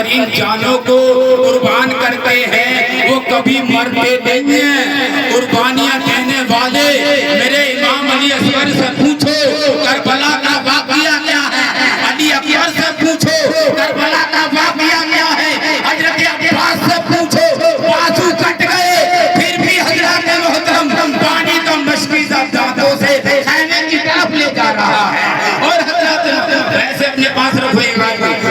बेहतरीन जानों को कुर्बान करते हैं वो कभी मरते नहीं हैं। कुर्बानियां देने वाले मेरे इमाम अली असगर से पूछो करबला का वाक़या क्या है, अली अकबर से पूछो करबला का वाक़या क्या है, हजरत अब्बास से पूछो बाजू कट गए फिर भी हजरत मोहतरम पानी का मशकी दांतों से खाने की तरफ ले जा रहा है। और हजरत वैसे अपने पास रखोएगा,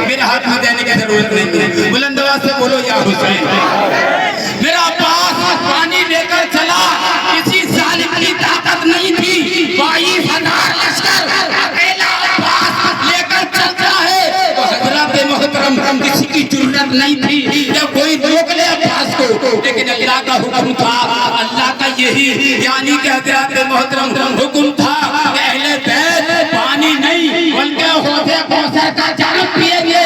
मेरे हाथ में देने की जरूरत नहीं है। बुलंद आवाज से बोलो या हुसैन। मेरा अब्बास पानी लेकर चला, किसी जालिम की ताकत नहीं थी, 22,000 लश्कर अकेला अब्बास लेकर चलता है। तो हजरत मोहतरम किसी की जरूरत नहीं थी जब कोई रोक ले अब्बास को, लेकिन अल्लाह का हुक्म था, अल्लाह का यही यानी कि हजरत मोहतरम हुक्म था, अहले बैत पानी नहीं बल्कि हौज़े कौसर का जाम पिएंगे,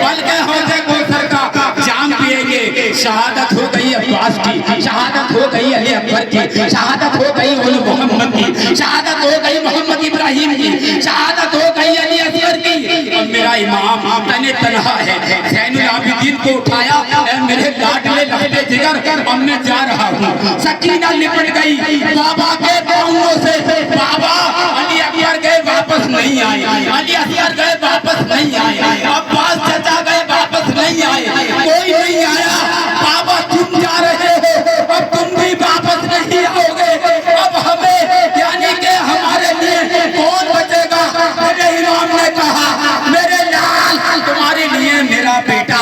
बल्कि हौज़े कौसर का जाम पिएंगे। शहादत हो गई अब्बास की, शहादत हो गई अली अकबर की, शहादत हो गई उल मोहम्मद की, शहादत हो गई मोहम्मद इब्राहिम की, शहादत हो गई अली असगर की। और मेरा इमाम तने तन्हा है, ज़ैनुल आबिदीन को उठाया, मेरे लाडले लहले जिगर अब मैं जा रहा हूँ। सकीना लिपट गई बाबा के पाँवों से, बाबा अली अकबर गए वापस नहीं आए, अली असगर गए वापस नहीं आए, अब्बास चाचा गए वापस नहीं आए, कोई नहीं आया। बाबा तुम जा रहे हो, अब तुम भी वापस नहीं आओगे, अब हमें यानी कि हमारे लिए कौन बचेगा। मेरे इमाम ने कहा मेरे लाल तुम्हारे लिए मेरा बेटा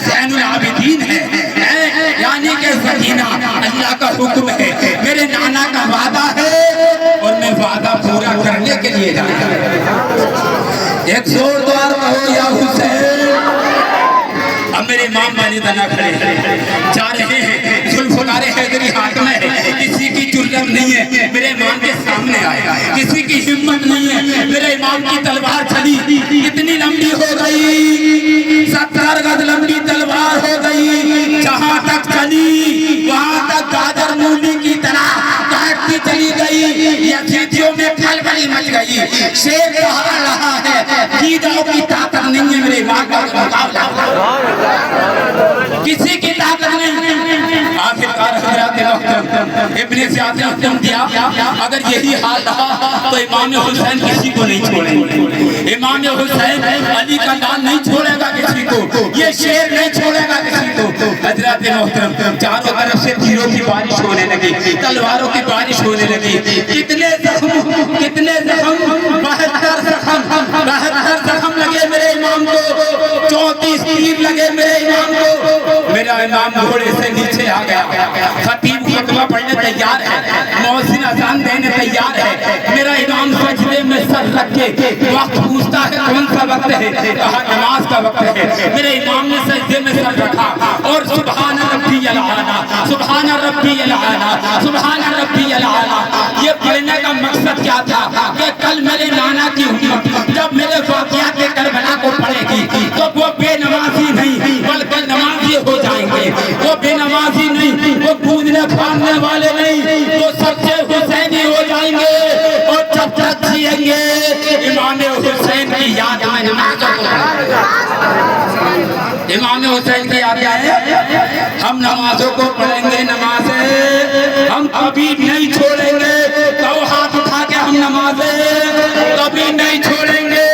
ज़ैनुल आबिदीन है, यानी कि सकीना अल्लाह का हुक्म है, मेरे नाना का वादा है और मैं वादा पूरा करने के लिए जा रहा हूं। एक जोरदार कहो या हुसैन। अब मेरे इमाम वाली तना खड़े जा रहे हैं, जुल्फ़िकार हैदरी हाथ में है, किसी की जुर्रत नहीं है मेरे इमाम के सामने आए, किसी की हिम्मत नहीं है। मेरे इमाम की तलवार चली, कितनी लंबी हो गई, 70 गज लंबी तलवार हो गई। जहां तक चली वहां तक गाजर मूली की तरह काटती चली गई। यजीदियों में खलबली मच गई, शेर कहा रहा है कीदाओं की ताकत नहीं है मेरे इमाम का मुकाबला, किसी की ताकत नहीं। आखिरकार हजरत मोहतरम इब्ने ज़ियाद ने हुक्म दिया, अगर यही हाल रहा तो इमाम हुसैन किसी को नहीं छोड़ेंगे, इमाम हुसैन अली का दान नहीं छोड़ेगा किसी को, ये शेर नहीं छोड़ेगा किसी को। हजरत मोहतरम चारों तरफ से तीरों की बारिश होने लगी, तलवारों की बारिश होने लगी। कितने जख्म 72 जख्म लगे मेरे इमाम को, 34 तीर लगे मेरे इमाम को। मेरा इमाम घोड़े से नीचे आ गया, खतीब फतवा पढ़ने तैयार है, मौसिन अज़ान देने तैयार है। मेरा इमाम सजदे में सर रख के वक्त पूछता है कौन सा वक्त है, कहा नमाज का वक्त है। मेरे इमाम ने सजदे में सर रखा और सुभान रब्बियल आला, सुभान रब्बियल आला, सुभान रब्बियल आला। ये पढ़ने का मकसद क्या था कि कल मेरे नाना की उम्मत जब मेरे वाक़ियात करबला को पढ़ेगी तो वो बेनमाजी नहीं बल्कि नमाजी हो जाएंगे, वो बेनमाजी नहीं, वो कूदने फाड़ने वाले नहीं, वो सच्चे हुसैनी हो जाएंगे और जब तक जिएंगे इमाम हुसैन की याद में नमाज़ों को, इमाम हुसैन की याद है, हम नमाजों को पढ़ेंगे, नमाज़ें हम कभी नहीं छोड़ेंगे। तो हाथ उठा के हम नमाज़ें कभी नहीं छोड़ेंगे,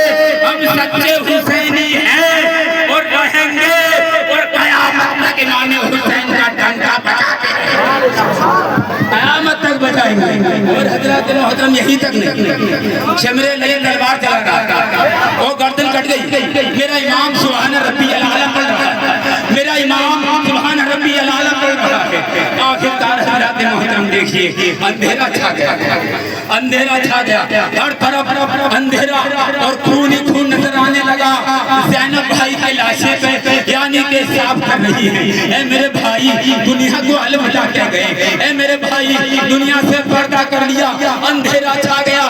हम सच्चे हुसैनी हैं और रहेंगे और क़यामत तक इमाम हुसैन का डंडा बजाते क़यामत तक बजाएंगे। और हजरत मोहतरम यही तक नहीं, शमरे लगे तलवार चला रहा, वो गर्दन कट गई। मेरा इमाम सुभान रब्बियल आला पढ़ रहा है, मेरा इमाम सुभान रब्बियल आला पढ़ रहा है। आखिरकार हजरत मोहतरम देखिए अंधेरा छा गया, अंधेरा छा गया, हर तरफ अंधेरा और खून ही खून नजर आने लगा। ज़ैनब भाई की लाशें पे यानी के साफ कर रही है, ए मेरे भाई दुनिया को अलविदा कह गए, ए मेरे भाई दुनिया से पर्दा कर लिया। अंधेरा छा गया,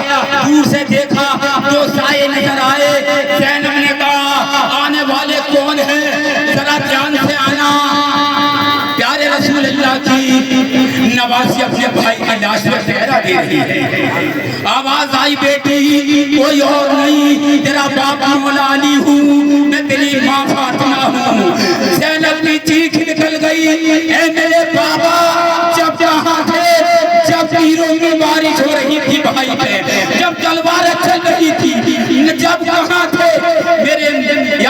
दूर से देखा तो साए नजर आए। ज़ैनब ने कहा आने वाले कौन है, जरा ध्यान से आना। प्यारे रसूल अल्लाह की नवासी अपने भाई की लाश में पहरा दे रही है। आवाज आई बेटी कोई और नहीं, तेरा बाप मौला अली हूँ, मैं तेरी माँ फातिमा हूँ।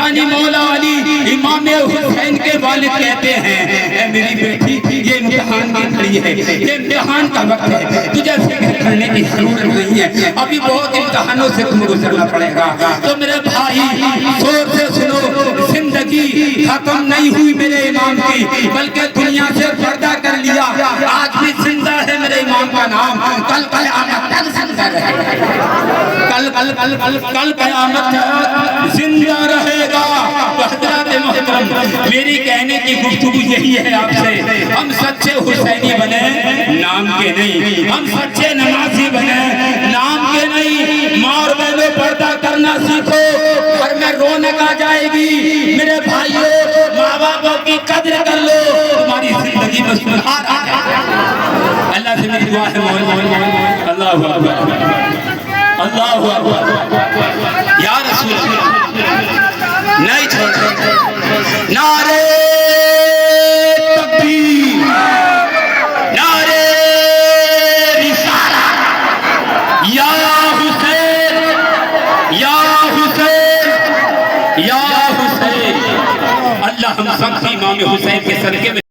यानी मौला अली इमाम हुसैन के वालिद कहते हैं, मेरी बेटी ये इम्तिहान की घड़ी है, ये इम्तिहान का वक्त है, तुझे फिक्र करने की जरूरत नहीं है, अभी बहुत इम्तिहानों से तुम गुजरना पड़ेगा। तो मेरे भाई जोर से सुनो, जिंदगी खत्म नहीं हुई मेरे इमाम की, बल्कि दुनिया से पर्दा कर लिया। आज भी जिंदा है मेरे इमाम का नाम, कल क़यामत तक जिंदा रहेगा, कल क़यामत तक जिंदा रहेगा। मोहतरम, मेरी कहने की गुफ्तगू यही है आपसे, हम सच्चे हुसैनी बने नाम के नहीं, हम सच्चे नमाजी बने नाम के नहीं। मार बहनो पर्दा करना सीखो, घर में रौनक आ जाएगी। मेरे भाइयों, माँ बापों की कद्र कर लो, तुम्हारी जिंदगी में सुधार आ जाएगा। अल्लाह से मेरी दुआ है, अल्लाह अल्लाह या रसूल नहीं छोड़, नारे तकबीर, नारे रिसालत, या हुसैन या हुसैन या हुसैन। अल्लाह हम सब इमाम हुसैन के सदके में